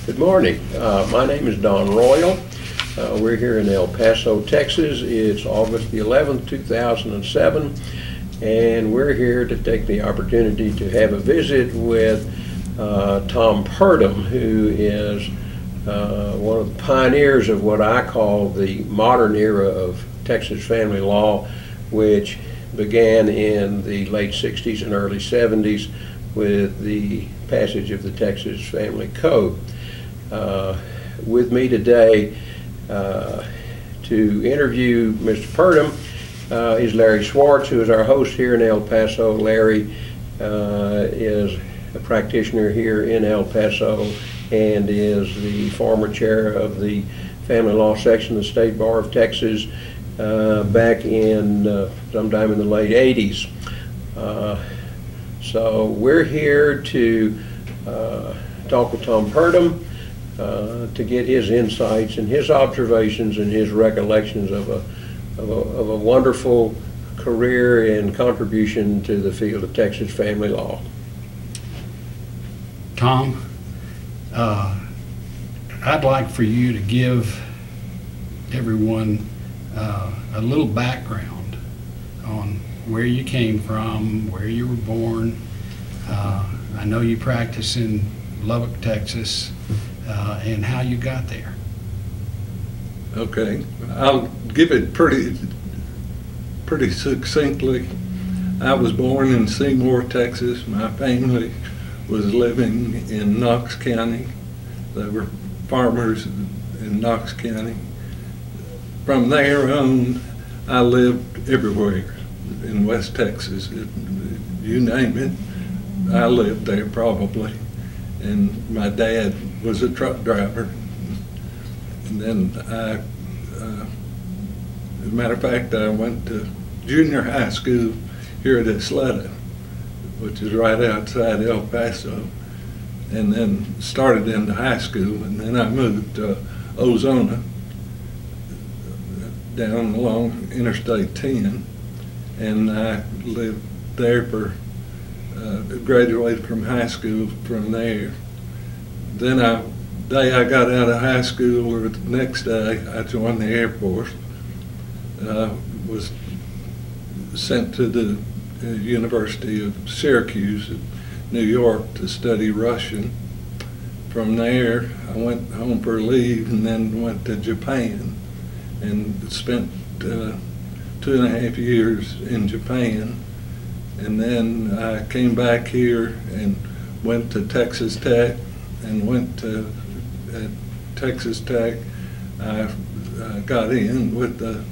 Good morning. My name is Don Royall. We're here in El Paso, Texas. It's August the 11th, 2007, and we're here to take the opportunity to have a visit with Tom Purdom, who is one of the pioneers of what I call the modern era of Texas family law, which began in the late 60s and early 70s with the passage of the Texas Family Code. With me today to interview Mr. Purdom is Larry Schwartz, who is our host here in El Paso. Larry is a practitioner here in El Paso and is the former chair of the Family Law Section of the State Bar of Texas back in sometime in the late 80s. So we're here to talk with Tom Purdom to get his insights and his observations and his recollections of a wonderful career and contribution to the field of Texas family law. Tom, I'd like for you to give everyone a little background on where you came from, where you were born. I know you practice in Lubbock, Texas, and how you got there. Okay, I'll give it pretty succinctly. I was born in Seymour, Texas. My family was living in Knox County. They were farmers in Knox County. From there on, I lived everywhere in West Texas. You name it, I lived there probably. And my dad was a truck driver. And then as a matter of fact, I went to junior high school here at Isleta, which is right outside El Paso, and then started into high school, and then I moved to Ozona, down along Interstate 10, and I lived there for, graduated from high school from there. Then the day I got out of high school, or the next day, I joined the Air Force. Was sent to the University of Syracuse in New York to study Russian. From there, I went home for leave and then went to Japan and spent 2.5 years in Japan. And then I came back here and went to Texas Tech, and went to Texas Tech. I got in with a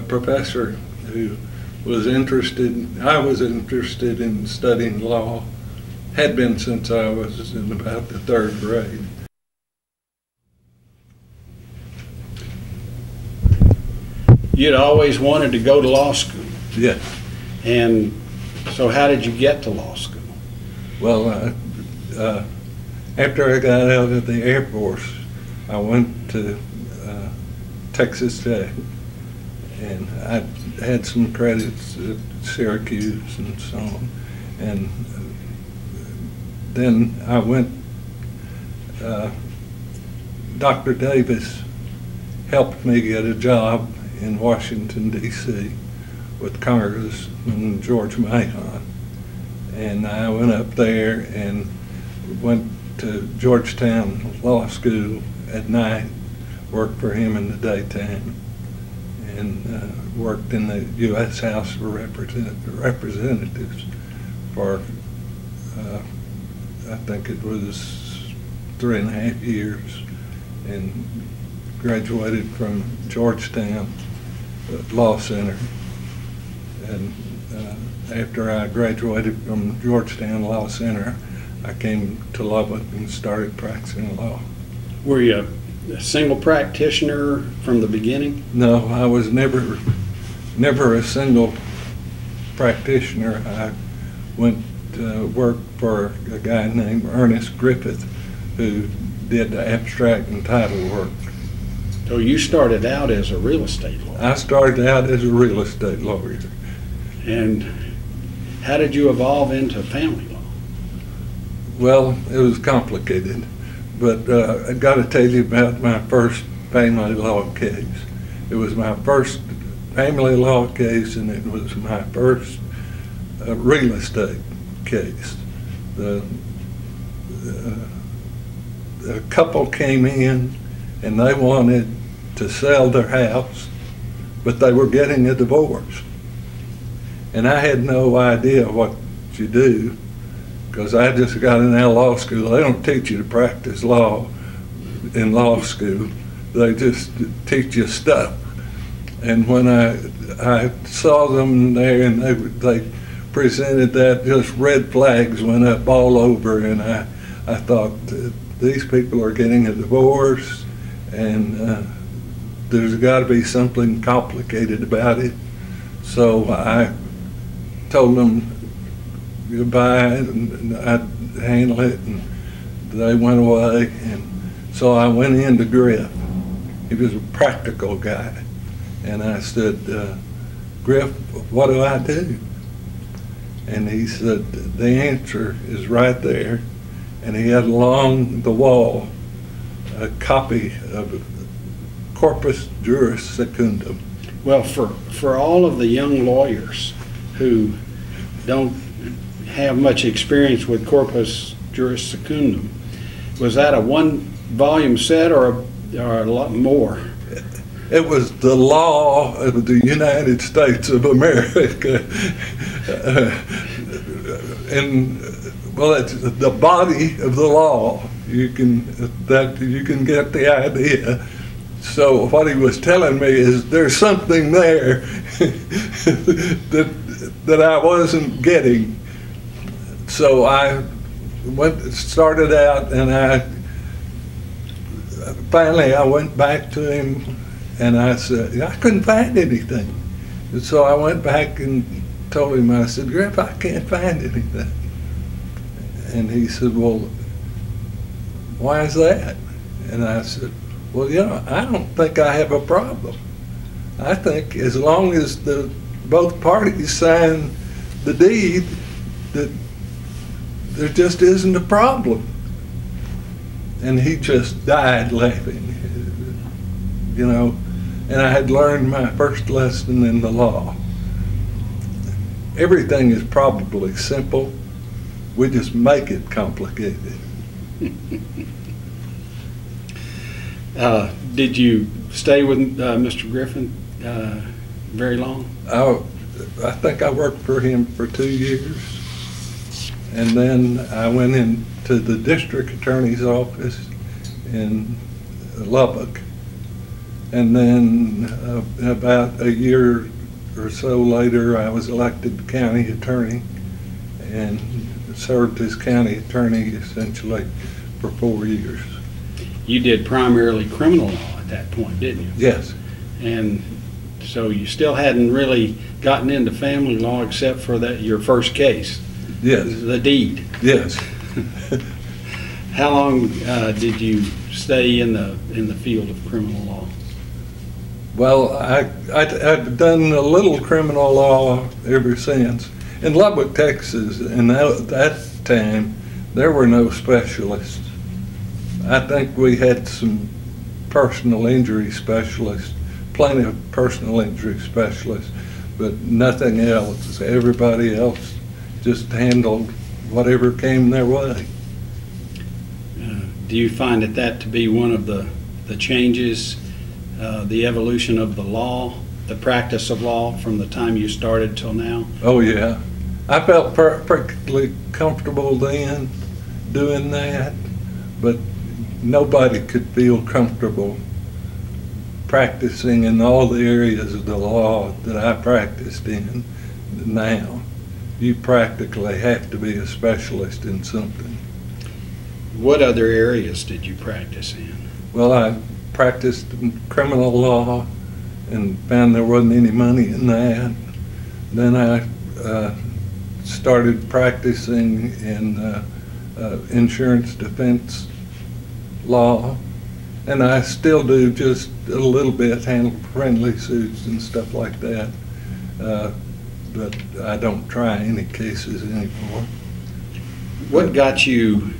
professor who was interested, I was interested in studying law, had been since I was in about the 3rd grade. You'd always wanted to go to law school. Yeah. And so how did you get to law school? Well, after I got out of the Air Force, I went to Texas Tech, and I had some credits at Syracuse and so on. And then I went, Dr. Davis helped me get a job in Washington, D.C. with Congressman George Mahon. And I went up there and went to Georgetown Law School at night, worked for him in the daytime, and worked in the U.S. House of Representatives for, I think it was 3.5 years, and graduated from Georgetown Law Center. And after I graduated from Georgetown Law Center, I came to Lubbock and started practicing law. Were you a single practitioner from the beginning? No, I was never a single practitioner. I went to work for a guy named Ernest Griffith, who did the abstract and title work. So you started out as a real estate lawyer? I started out as a real estate lawyer. And how did you evolve into family law? Well, it was complicated, But I got to tell you about my first family law case. It was my first family law case, and it was my first real estate case. The couple came in, and they wanted to sell their house, but they were getting a divorce. And I had no idea what you do, because I just got in out of law school. They don't teach you to practice law in law school. They just teach you stuff. And when I saw them there and they presented that, just red flags went up all over, and I thought, these people are getting a divorce, and there's got to be something complicated about it. So I told them goodbye, and I'd handle it, and they went away. And so I went in to Griff. He was a practical guy. And I said, Griff, what do I do? And he said, the answer is right there. And he had along the wall a copy of Corpus Juris Secundum. Well, for all of the young lawyers who don't have much experience with Corpus Juris Secundum, was that a one-volume set or a lot more? It was the law of the United States of America. And, well, it's the body of the law. You can get the idea. So what he was telling me is there's something there that I wasn't getting. So I started out, and finally I went back to him, and I said, I couldn't find anything. And so I went back and told him, I said, Griff, I can't find anything. And he said, well, why is that? And I said, well, I don't think I have a problem. I think as long as both parties sign the deed, that there just isn't a problem. And he just died laughing, and I had learned my first lesson in the law. Everything is probably simple. We just make it complicated. Did you stay with Mr. Griffin very long? I think I worked for him for 2 years. And then I went into the district attorney's office in Lubbock. And then about a year or so later, I was elected county attorney and served as county attorney essentially for 4 years. You did primarily criminal law at that point, didn't you? Yes. And so you still hadn't really gotten into family law except for your first case? Yes. The deed? Yes. How long did you stay in the field of criminal law? Well, I've done a little criminal law ever since. In Lubbock, Texas, in that time, there were no specialists. I think we had some personal injury specialists, plenty of personal injury specialists, but nothing else. Everybody else just handled whatever came their way. Do you find that to be one of the changes, the evolution of the law, the practice of law from the time you started till now? Oh yeah, I felt perfectly comfortable then doing that, but nobody could feel comfortable practicing in all the areas of the law that I practiced in now. You practically have to be a specialist in something. What other areas did you practice in? Well, I practiced in criminal law and found there wasn't any money in that. Then I started practicing in insurance defense law, and I still do just a little bit, handle friendly suits and stuff like that, but I don't try any cases anymore. What got you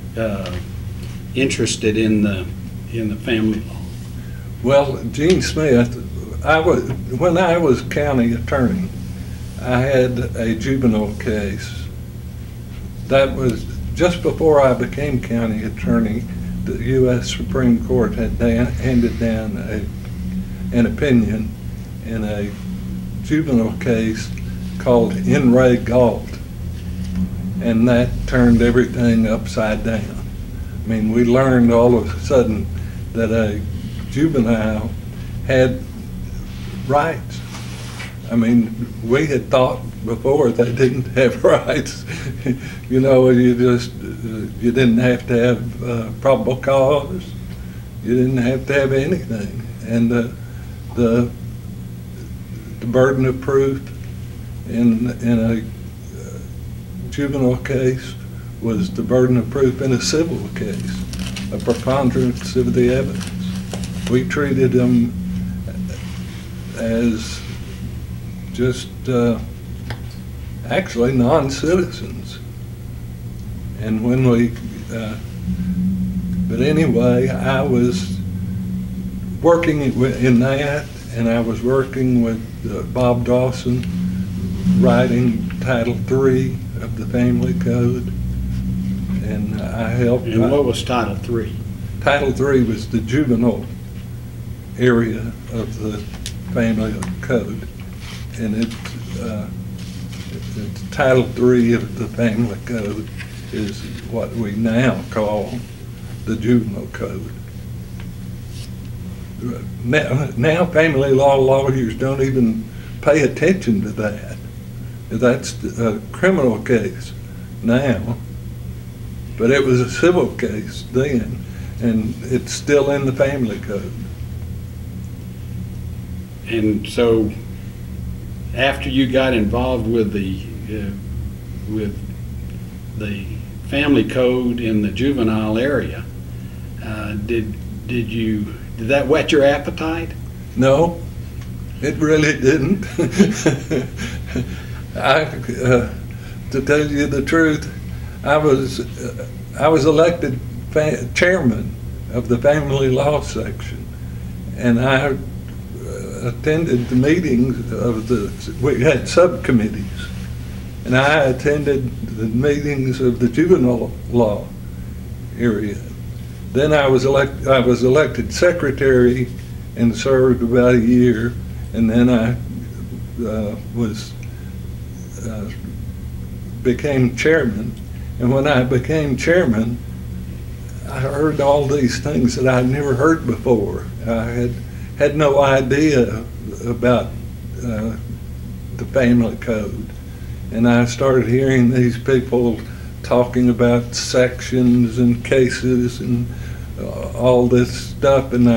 interested in the family law? Well, Gene Smith, when I was county attorney, I had a juvenile case. That was just before I became county attorney. The U.S. Supreme Court had handed down an opinion in a juvenile case called In Re Galt, and that turned everything upside down. I mean, we learned all of a sudden that a juvenile had rights. I mean, we had thought before they didn't have rights. You know, you didn't have to have probable cause. You didn't have to have anything. And the burden of proof in a juvenile case was the burden of proof in a civil case, a preponderance of the evidence. We treated them as just actually non-citizens. And when we, but anyway, I was working in that, and I was working with Bob Dawson, writing Title III of the Family Code, and I helped. And what was Title III? Title III was the juvenile area of the Family Code, and it's Title III of the Family Code is what we now call the Juvenile Code. Now family law lawyers don't even pay attention to that. That's a criminal case now, but it was a civil case then, and it's still in the Family Code. And so, after you got involved with the family code in the juvenile area, did that whet your appetite? No, it really didn't. To tell you the truth, I was elected chairman of the family law section, and I attended the meetings of we had subcommittees, and I attended the meetings of the juvenile law area. Then I was elected secretary and served about a year, and then I became chairman. And when I became chairman, I heard all these things that I'd never heard before. I had no idea about the family code. And I started hearing these people talking about sections and cases and all this stuff, and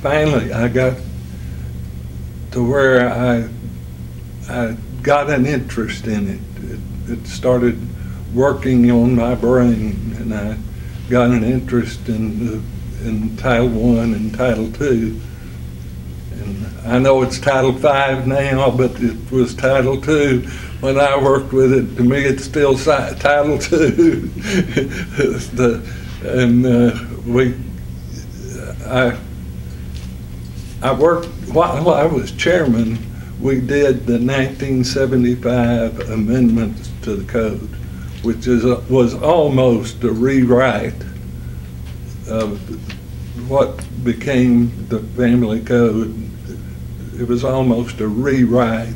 finally I got to where I got an interest in it. It started working on my brain, and I got an interest in Title I and Title II. And I know it's Title V now, but it was Title II when I worked with it. To me, it's still Title II. I worked, while I was chairman, we did the 1975 amendments to the code, which was almost a rewrite of what became the family code. It was almost a rewrite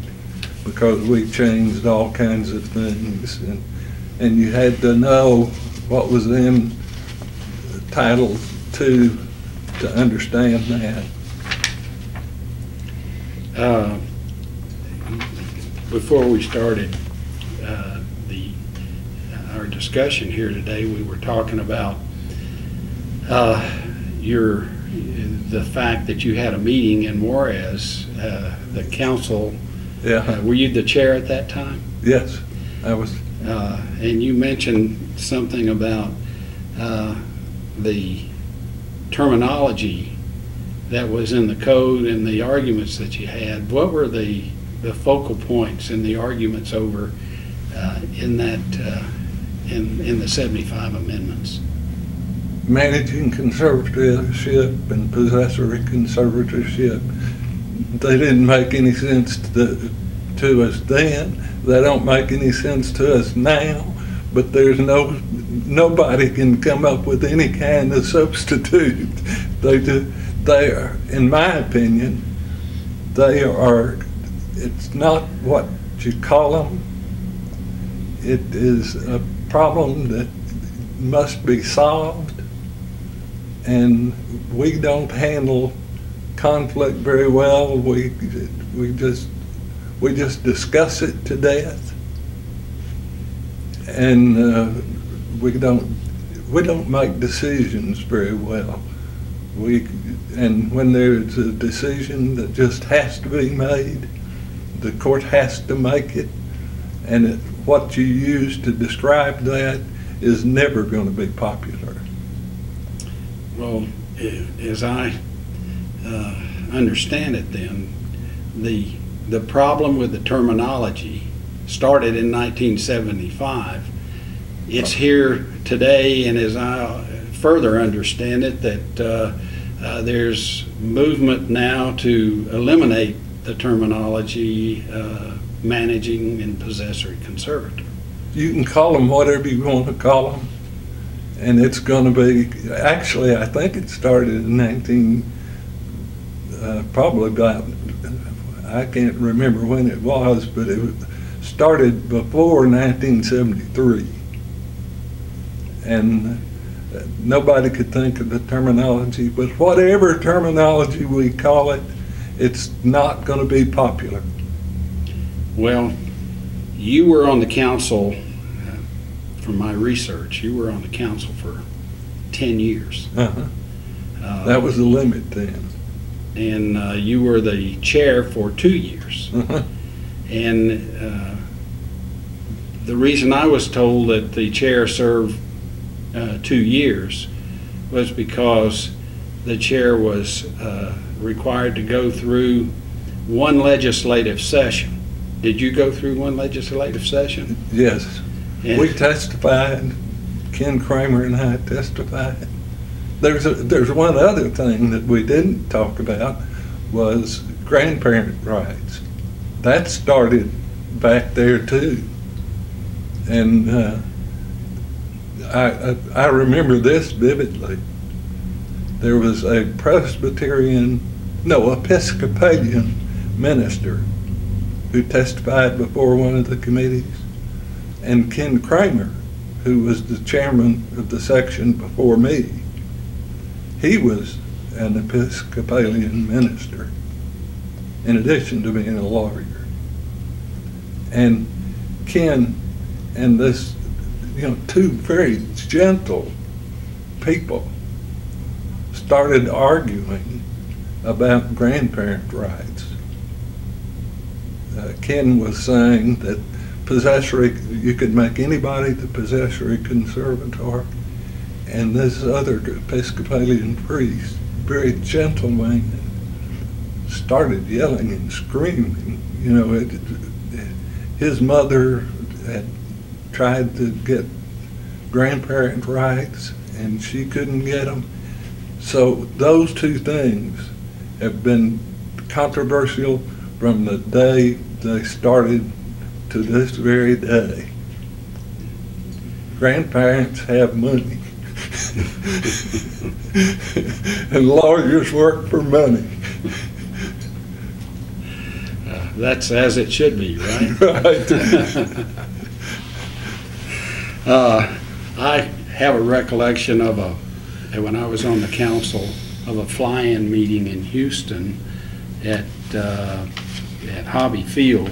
because we changed all kinds of things, and you had to know what was in Title II to understand that. Before we started our discussion here today, we were talking about the fact that you had a meeting in Juarez, the council. Yeah. Were you the chair at that time? Yes, I was. And you mentioned something about the terminology that was in the code and the arguments that you had. What were the focal points in the arguments over in the 75 amendments? managing conservatorship and possessory conservatorship, they didn't make any sense to us then. They don't make any sense to us now, but there's nobody can come up with any kind of substitute. They are, in my opinion, it's not what you call them. It is a problem that must be solved, and we don't handle conflict very well. We just discuss it to death, and we don't make decisions very well. And when there's a decision that just has to be made, the court has to make it, and what you use to describe that is never going to be popular. Well, as I understand it then, the problem with the terminology started in 1975. It's here today, and as I further understand it, that there's movement now to eliminate the terminology managing and possessory conservator. You can call them whatever you want to call them, and it's going to be, actually I think it started in probably about, I can't remember when it was, but it started before 1973. And nobody could think of the terminology, but whatever terminology we call it, it's not going to be popular. Well, you were on the council, from my research, you were on the council for 10 years. That was the limit then. And you were the chair for 2 years. And the reason I was told that the chair served 2 years was because the chair was required to go through one legislative session. Did you go through one legislative session? Yes. And we testified. Ken Kramer and I testified. There's one other thing that we didn't talk about, was grandparent rights. That started back there too. And I remember this vividly. There was a Episcopalian minister who testified before one of the committees, and Ken Kramer, who was the chairman of the section before me, he was an Episcopalian minister, in addition to being a lawyer. And Ken and this, two very gentle people started arguing about grandparent rights. Ken was saying that you could make anybody the possessory conservator, and this other Episcopalian priest, very gentle man, started yelling and screaming. His mother had tried to get grandparent rights, and she couldn't get them. So those two things have been controversial from the day they started to this very day. Grandparents have money, and lawyers work for money. That's as it should be, right? Right. I have a recollection of when I was on the council, of a fly-in meeting in Houston at Hobby Field.